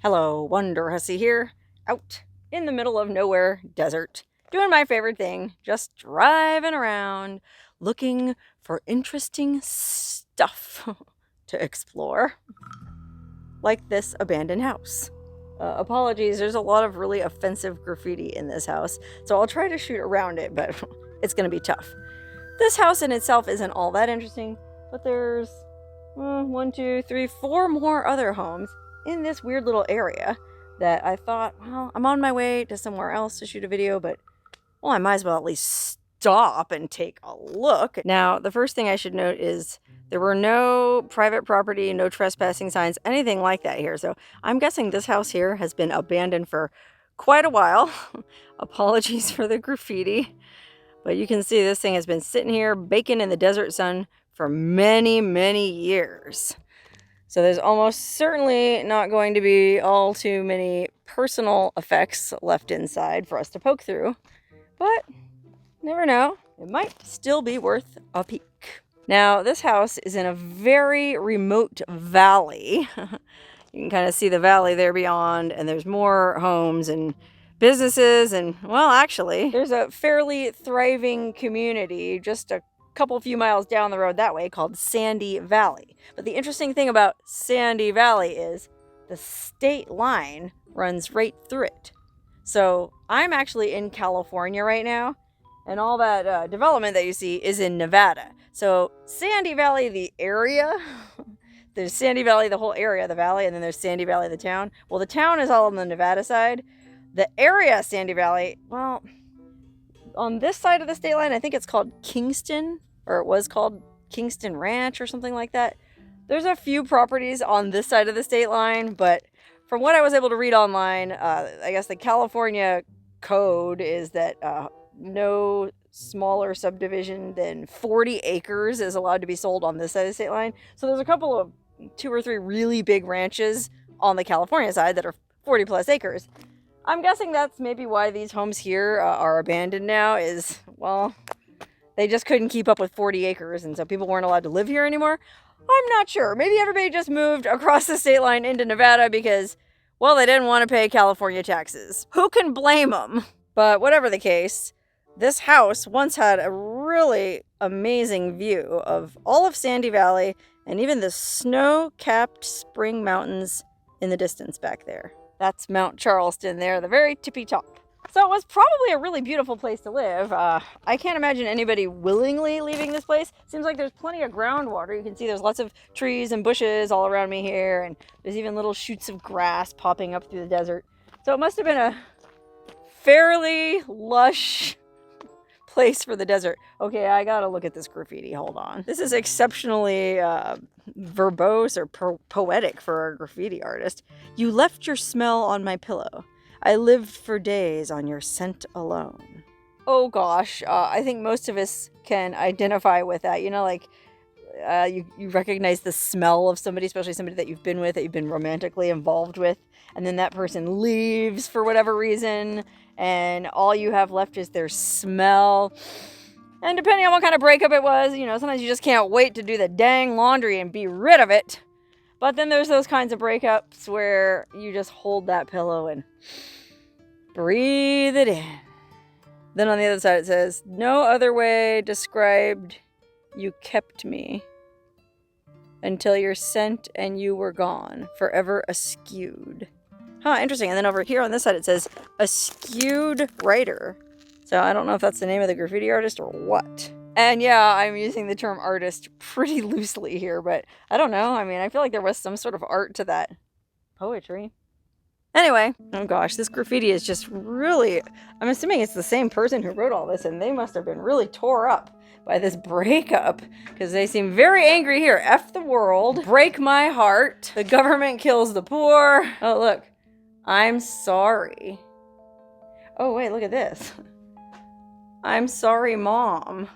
Hello, Wonderhussy here, out in the middle of nowhere desert, doing my favorite thing, just driving around, looking for interesting stuff to explore, like this abandoned house. Apologies, there's a lot of really offensive graffiti in this house, so I'll try to shoot around it, but it's gonna be tough. This house in itself isn't all that interesting, but there's one, two, three, four more other homes in this weird little area that I thought, well, I'm on my way to somewhere else to shoot a video, but well, I might as well at least stop and take a look. Now, the first thing I should note is there were no private property, no trespassing signs, anything like that here. So I'm guessing this house here has been abandoned for quite a while. Apologies for the graffiti, but you can see this thing has been sitting here baking in the desert sun for many, many years. So there's almost certainly not going to be all too many personal effects left inside for us to poke through. But never know, it might still be worth a peek. Now, this house is in a very remote valley. You can kind of see the valley there beyond, and there's more homes and businesses, and well, actually, there's a fairly thriving community just a few miles down the road that way called Sandy Valley. But the interesting thing about Sandy Valley is the state line runs right through it. So I'm actually in California right now, and all that development that you see is in Nevada. So Sandy Valley, the area, there's Sandy Valley, the whole area, the valley, and then there's Sandy Valley, the town. Well, the town is all on the Nevada side. The area, Sandy Valley, well, on this side of the state line, I think it's called Kingston, or it was called Kingston Ranch or something like that. There's a few properties on this side of the state line, but from what I was able to read online, I guess the California code is that no smaller subdivision than 40 acres is allowed to be sold on this side of the state line. So there's a couple of 2 or 3 really big ranches on the California side that are 40 plus acres. I'm guessing that's maybe why these homes here are abandoned now is, well, they just couldn't keep up with 40 acres, and so people weren't allowed to live here anymore. I'm not sure. Maybe everybody just moved across the state line into Nevada because, well, they didn't want to pay California taxes. Who can blame them? But whatever the case, this house once had a really amazing view of all of Sandy Valley and even the snow-capped spring mountains in the distance back there. That's Mount Charleston there, the very tippy top. So it was probably a really beautiful place to live. I can't imagine anybody willingly leaving this place. Seems like there's plenty of groundwater. You can see there's lots of trees and bushes all around me here, and there's even little shoots of grass popping up through the desert. So it must have been a fairly lush place for the desert. Okay, I gotta look at this graffiti. Hold on. This is exceptionally verbose or poetic for a graffiti artist. You left your smell on my pillow. I lived for days on your scent alone. Oh gosh, I think most of us can identify with that. You know, like you recognize the smell of somebody, especially somebody that you've been with, that you've been romantically involved with, and then that person leaves for whatever reason, and all you have left is their smell. And depending on what kind of breakup it was, you know, sometimes you just can't wait to do the dang laundry and be rid of it. But then there's those kinds of breakups where you just hold that pillow and breathe it in. Then on the other side it says, no other way described you kept me until your scent and you were gone, forever askewed. Huh, interesting. And then over here on this side it says, a skewed writer. So I don't know if that's the name of the graffiti artist or what. And yeah, I'm using the term artist pretty loosely here, but I don't know. I mean, I feel like there was some sort of art to that poetry. Anyway, oh gosh, this graffiti is just really, I'm assuming it's the same person who wrote all this, and they must have been really tore up by this breakup, because they seem very angry here. F the world, break my heart, the government kills the poor. Oh, look, I'm sorry. Oh, wait, look at this. I'm sorry, Mom.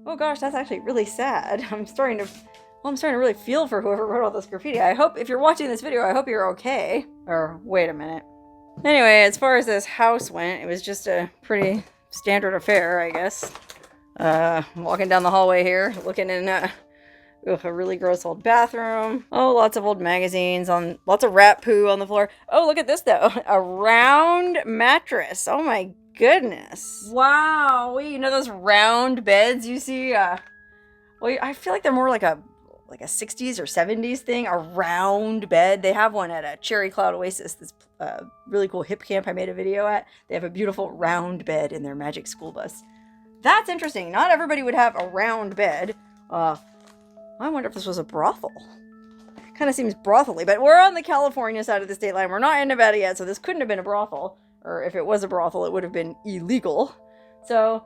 Oh gosh, that's actually really sad. I'm starting to really feel for whoever wrote all this graffiti. I hope, if you're watching this video, I hope you're okay. Or, wait a minute. Anyway, as far as this house went, it was just a pretty standard affair, I guess. Walking down the hallway here, looking in Ugh, a really gross old bathroom. Oh, lots of old magazines on, lots of rat poo on the floor. Oh, look at this though. A round mattress. Oh my goodness. Wow. You know those round beds you see? Well, I feel like they're more like a 60s or 70s thing. A round bed. They have one at a Cherry Cloud Oasis, this really cool hip camp I made a video at. They have a beautiful round bed in their magic school bus. That's interesting. Not everybody would have a round bed. I wonder if this was a brothel. Kind of seems brothely, but we're on the California side of the state line. We're not in Nevada yet, so this couldn't have been a brothel. Or if it was a brothel, it would have been illegal. So,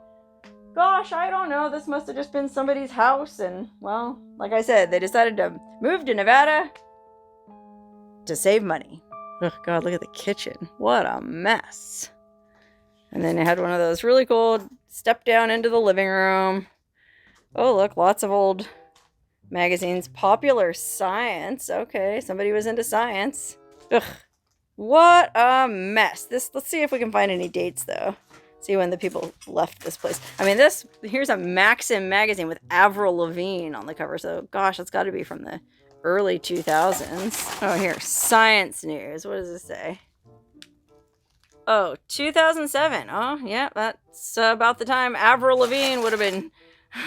gosh, I don't know. This must have just been somebody's house. And, well, like I said, they decided to move to Nevada to save money. Oh, God, look at the kitchen. What a mess. And then it had one of those really cool step down into the living room. Oh, look, lots of old magazines. Popular Science. Okay, somebody was into science. Ugh. What a mess. Let's see if we can find any dates, though. See when the people left this place. I mean, here's a Maxim magazine with Avril Lavigne on the cover. So, gosh, that's got to be from the early 2000s. Oh, here. Science News. What does this say? Oh, 2007. Oh, yeah, that's about the time Avril Lavigne would have been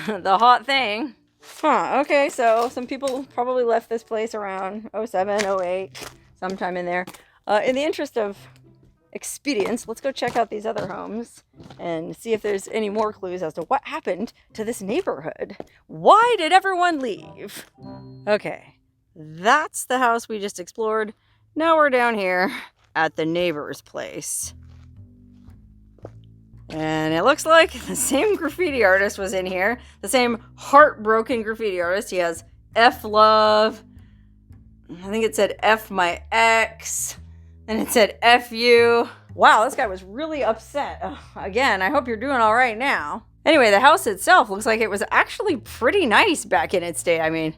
the hot thing. Huh, okay, so some people probably left this place around 07, 08, sometime in there. In the interest of expedience, let's go check out these other homes and see if there's any more clues as to what happened to this neighborhood. Why did everyone leave? Okay, that's the house we just explored. Now we're down here at the neighbor's place. And it looks like the same graffiti artist was in here. The same heartbroken graffiti artist. He has F love. I think it said F my ex. And it said F you. Wow, this guy was really upset. Again, I hope you're doing all right now. Anyway, the house itself looks like it was actually pretty nice back in its day. I mean,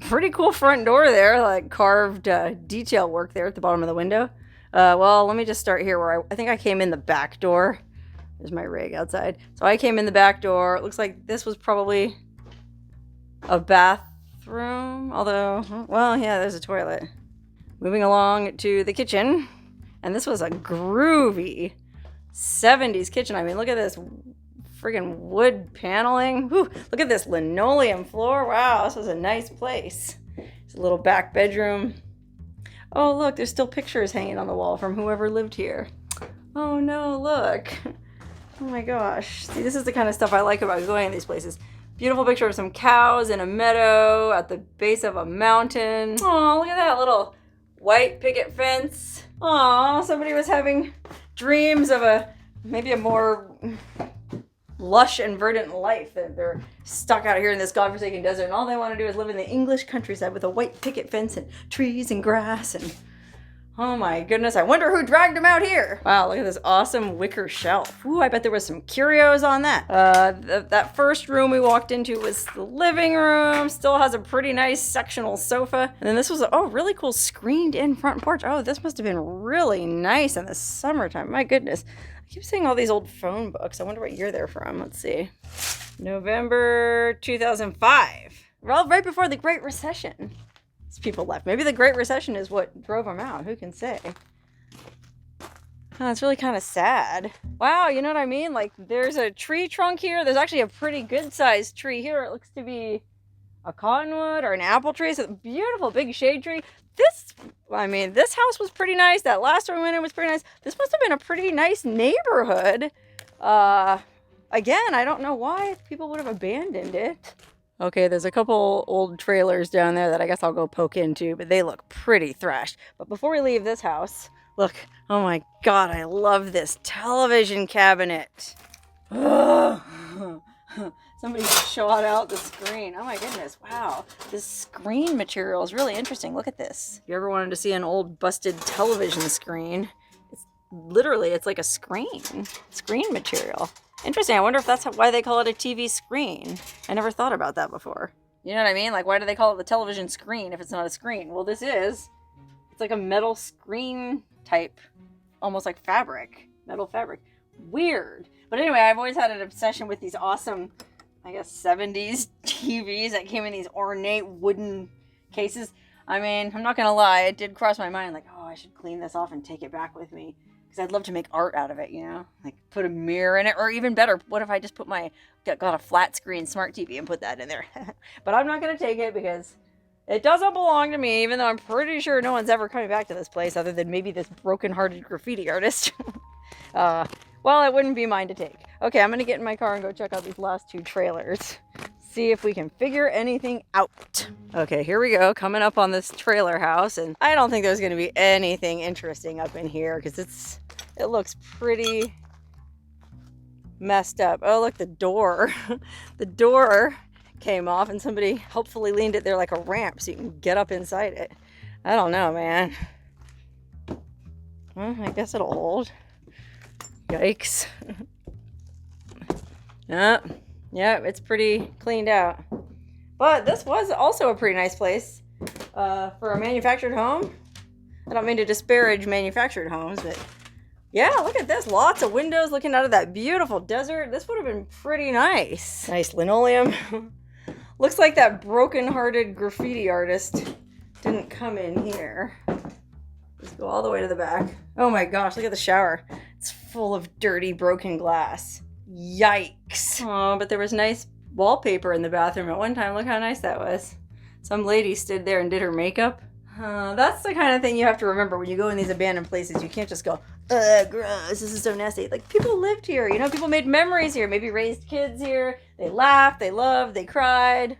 pretty cool front door there. Like carved detail work there at the bottom of the window. Well, let me just start here where I think I came in the back door. There's my rig outside. So I came in the back door. It looks like this was probably a bathroom. Although, well, yeah, there's a toilet. Moving along to the kitchen. And this was a groovy 70s kitchen. I mean, look at this friggin' wood paneling. Whew, look at this linoleum floor. Wow, this was a nice place. It's a little back bedroom. Oh, look, there's still pictures hanging on the wall from whoever lived here. Oh, no, look. Oh my gosh. See, this is the kind of stuff I like about going to these places. Beautiful picture of some cows in a meadow at the base of a mountain. Oh, look at that little white picket fence. Oh, somebody was having dreams of maybe a more lush and verdant life. They're stuck out here in this godforsaken desert, and all they want to do is live in the English countryside with a white picket fence and trees and grass and... Oh my goodness, I wonder who dragged him out here. Wow, look at this awesome wicker shelf. Ooh, I bet there was some curios on that. That first room we walked into was the living room. Still has a pretty nice sectional sofa. And then this was a really cool screened in front porch. Oh, this must have been really nice in the summertime. My goodness. I keep seeing all these old phone books. I wonder what year they're from. Let's see. November 2005. Well, right before the Great Recession. People left. Maybe the Great Recession is what drove them out. Who can say? Oh, it's really kind of sad. Wow, you know what I mean? Like, there's a tree trunk here. There's actually a pretty good-sized tree here. It looks to be a cottonwood or an apple tree. It's a beautiful big shade tree. This house was pretty nice. That last one we went in was pretty nice. This must have been a pretty nice neighborhood. Again, I don't know why people would have abandoned it. Okay, there's a couple old trailers down there that I guess I'll go poke into, but they look pretty thrashed. But before we leave this house, look, oh my God, I love this television cabinet. Somebody shot out the screen. Oh my goodness, wow. This screen material is really interesting. Look at this. If you ever wanted to see an old busted television screen, it's like a screen material. Interesting. I wonder if that's why they call it a TV screen. I never thought about that before. You know what I mean? Like, why do they call it the television screen if it's not a screen? Well, it's like a metal screen type, almost like fabric, metal fabric. Weird. But anyway, I've always had an obsession with these awesome I guess, 70s TVs that came in these ornate wooden cases. I mean, I'm not going to lie, it did cross my mind, like, oh, I should clean this off and take it back with me. Because I'd love to make art out of it, you know? Like, put a mirror in it, or even better, what if I just put got a flat screen smart TV and put that in there? But I'm not going to take it because it doesn't belong to me, even though I'm pretty sure no one's ever coming back to this place other than maybe this broken-hearted graffiti artist. Well, it wouldn't be mine to take. Okay, I'm going to get in my car and go check out these last 2 trailers. See if we can figure anything out. Okay, here we go, coming up on this trailer house, and I don't think there's going to be anything interesting up in here because it looks pretty messed up. Oh, look, the door. The door came off and somebody helpfully leaned it there like a ramp so you can get up inside it. I don't know, man. Well, I guess it'll hold. Yikes. Yeah, it's pretty cleaned out. But this was also a pretty nice place for a manufactured home. I don't mean to disparage manufactured homes, but yeah, look at this. Lots of windows looking out of that beautiful desert. This would have been pretty nice. Nice linoleum. Looks like that broken-hearted graffiti artist didn't come in here. Let's go all the way to the back. Oh my gosh, look at the shower. It's full of dirty, broken glass. Yikes. Oh, but there was nice wallpaper in the bathroom at one time. Look how nice that was. Some lady stood there and did her makeup. That's the kind of thing you have to remember when you go in these abandoned places. You can't just go, ugh, gross, this is so nasty. Like, people lived here, you know, people made memories here, maybe raised kids here. They laughed, they loved, they cried.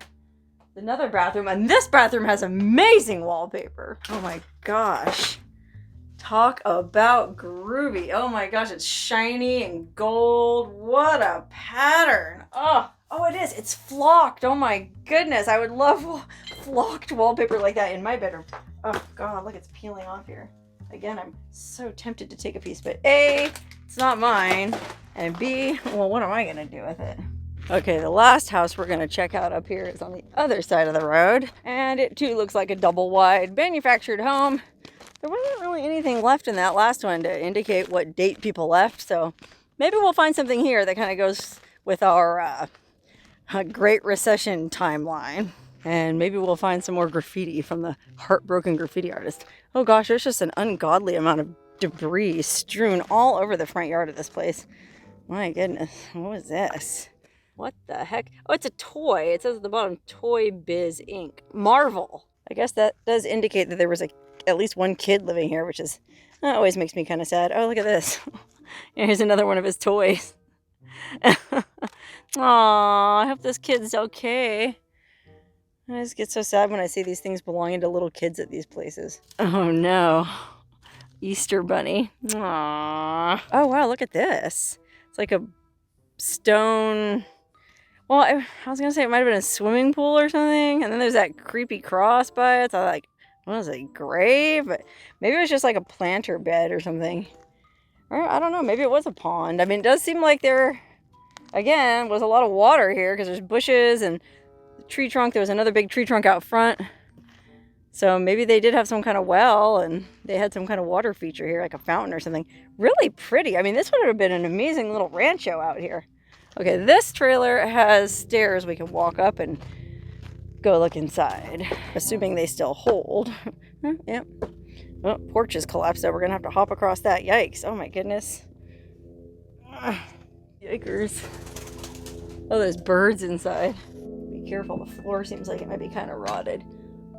Another bathroom, and this bathroom has amazing wallpaper. Oh my gosh. Talk about groovy. Oh my gosh, it's shiny and gold. What a pattern. Oh, it is. It's flocked. Oh my goodness. I would love flocked wallpaper like that in my bedroom. Oh God, look, it's peeling off here. Again, I'm so tempted to take a piece, but A, it's not mine, and B, well, what am I gonna do with it? Okay, the last house we're gonna check out up here is on the other side of the road, and it too looks like a double wide manufactured home. There wasn't really anything left in that last one to indicate what date people left, so maybe we'll find something here that kind of goes with our Great Recession timeline. And maybe we'll find some more graffiti from the heartbroken graffiti artist. Oh gosh, there's just an ungodly amount of debris strewn all over the front yard of this place. My goodness, what was this? What the heck? Oh, it's a toy. It says at the bottom, Toy Biz Inc. Marvel. I guess that does indicate that there was at least one kid living here, which is that always makes me kind of sad. Oh, look at this. Here's another one of his toys. Aw, I hope this kid's okay. I just get so sad when I see these things belonging to little kids at these places. Oh no. Easter bunny. Aww. Oh wow, look at this. It's like a stone... Well, I was gonna say it might have been a swimming pool or something. And then there's that creepy cross by it. So like, what was it, grave? But maybe it was just like a planter bed or something. Or I don't know, maybe it was a pond. I mean, it does seem like there, again, was a lot of water here because there's bushes and the tree trunk. There was another big tree trunk out front. So maybe they did have some kind of well and they had some kind of water feature here, like a fountain or something. Really pretty. I mean, this would have been an amazing little rancho out here. Okay, this trailer has stairs we can walk up and go look inside, assuming they still hold. Yep. Oh, porch is collapsed, so we're gonna have to hop across that. Yikes. Oh my goodness. Yikers. Oh, there's birds inside. Be careful, the floor seems like it might be kind of rotted.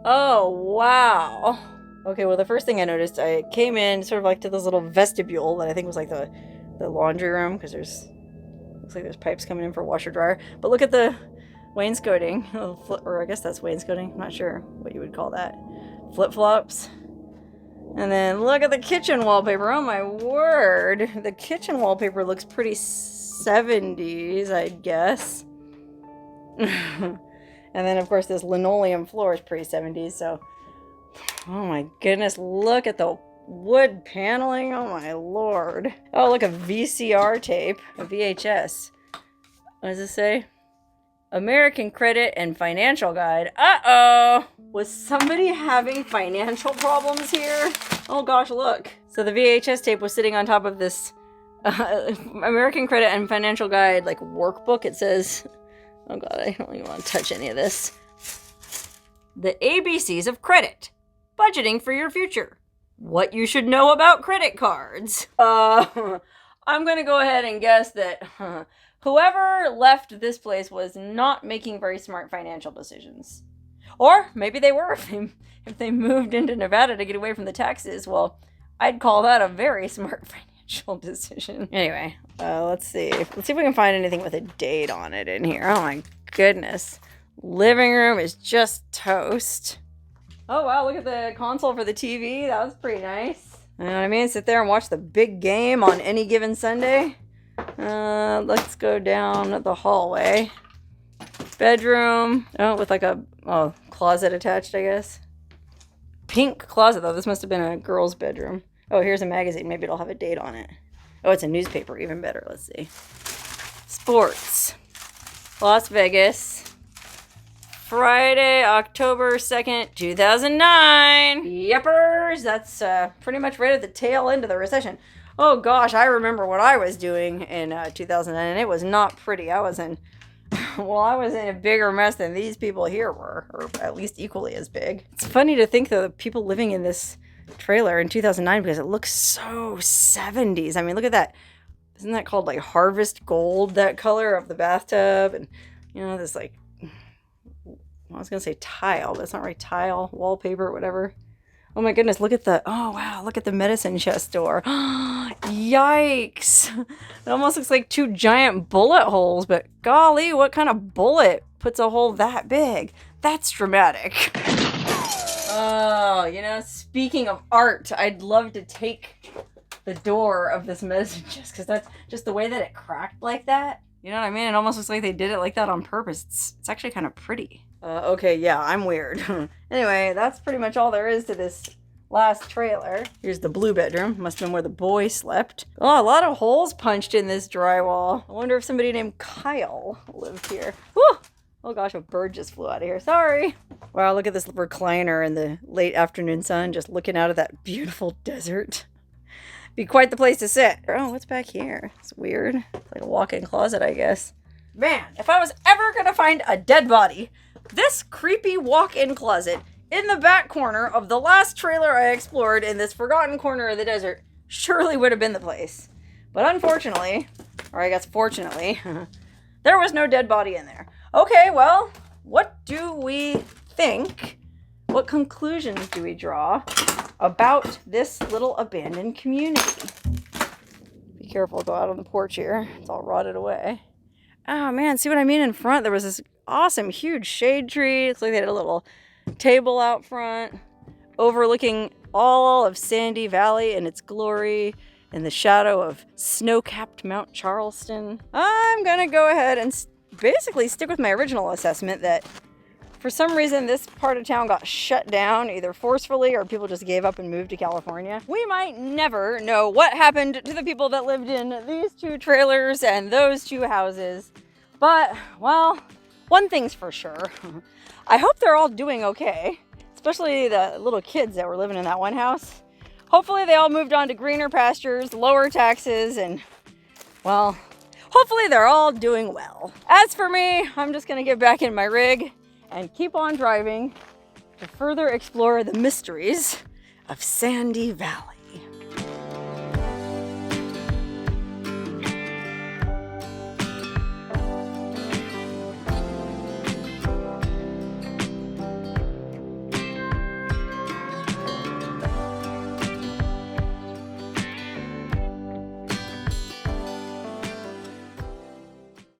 Oh, wow. Okay, well, the first thing I noticed, I came in sort of like to this little vestibule that I think was like the laundry room, because looks like there's pipes coming in for washer dryer. But look at the wainscoting, or I guess that's wainscoting. I'm not sure what you would call that. Flip-flops. And then look at the kitchen wallpaper. Oh my word. The kitchen wallpaper looks pretty 70s, I'd guess. And then of course this linoleum floor is pretty 70s, so oh my goodness, look at the wood paneling. Oh my lord. Oh, look, a VCR tape, a VHS. What does it say? American Credit and Financial Guide. Uh-oh! Was somebody having financial problems here? Oh gosh, look. So the VHS tape was sitting on top of this American Credit and Financial Guide, like, workbook. It says Oh God, I don't even want to touch any of this. The ABCs of credit. Budgeting for your future. What you should know about credit cards. I'm gonna go ahead and guess that whoever left this place was not making very smart financial decisions. Or maybe they were if they moved into Nevada to get away from the taxes. Well, I'd call that a very smart financial decision. Anyway, let's see. Let's see if we can find anything with a date on it in here. Oh my goodness. Living room is just toast. Oh wow, look at the console for the TV. That was pretty nice. You know what I mean? Sit there and watch the big game on any given Sunday. Let's go down the hallway. Bedroom. Oh, with like a closet attached, I guess. Pink closet, though. This must have been a girl's bedroom. Oh, here's a magazine. Maybe it'll have a date on it. Oh, it's a newspaper. Even better. Let's see. Sports. Las Vegas. Friday, October 2nd, 2009. Yepers. That's pretty much right at the tail end of the recession. Oh gosh, I remember what I was doing in 2009, and it was not pretty. I was in a bigger mess than these people here were, or at least equally as big. It's funny to think, though, the people living in this trailer in 2009, because it looks so 70s. I mean, look at that. Isn't that called like harvest gold, that color of the bathtub? And, you know, this like, I was going to say tile, but it's not right. Tile, wallpaper, whatever. Oh my goodness, look at oh wow, look at the medicine chest door. Yikes. It almost looks like two giant bullet holes, but golly, what kind of bullet puts a hole that big? That's dramatic. Oh, you know, speaking of art, I'd love to take the door of this medicine chest, because that's just the way that it cracked like that. You know what I mean? It almost looks like they did it like that on purpose. It's actually kind of pretty. Okay, yeah, I'm weird. Anyway, that's pretty much all there is to this last trailer. Here's the blue bedroom. Must have been where the boy slept. Oh, a lot of holes punched in this drywall. I wonder if somebody named Kyle lived here. Whew! Oh gosh, a bird just flew out of here. Sorry. Wow, look at this recliner in the late afternoon sun, just looking out of that beautiful desert. Be quite the place to sit. Oh, what's back here? It's weird. It's like a walk-in closet, I guess. Man, if I was ever gonna find a dead body, this creepy walk-in closet in the back corner of the last trailer I explored in this forgotten corner of the desert surely would have been the place. But unfortunately, or I guess fortunately, there was no dead body in there. Okay, well, what do we think? What conclusions do we draw about this little abandoned community? Be careful, go out on the porch here. It's all rotted away. Oh man, see what I mean in front? There was this awesome, huge shade tree. It's like they had a little table out front overlooking all of Sandy Valley and its glory in the shadow of snow-capped Mount Charleston. I'm gonna go ahead and basically stick with my original assessment that for some reason this part of town got shut down, either forcefully or people just gave up and moved to California. We might never know what happened to the people that lived in these two trailers and those two houses, but, well, one thing's for sure. I hope they're all doing okay, especially the little kids that were living in that one house. Hopefully they all moved on to greener pastures, lower taxes, and, well, hopefully they're all doing well. As for me, I'm just gonna get back in my rig and keep on driving to further explore the mysteries of Sandy Valley.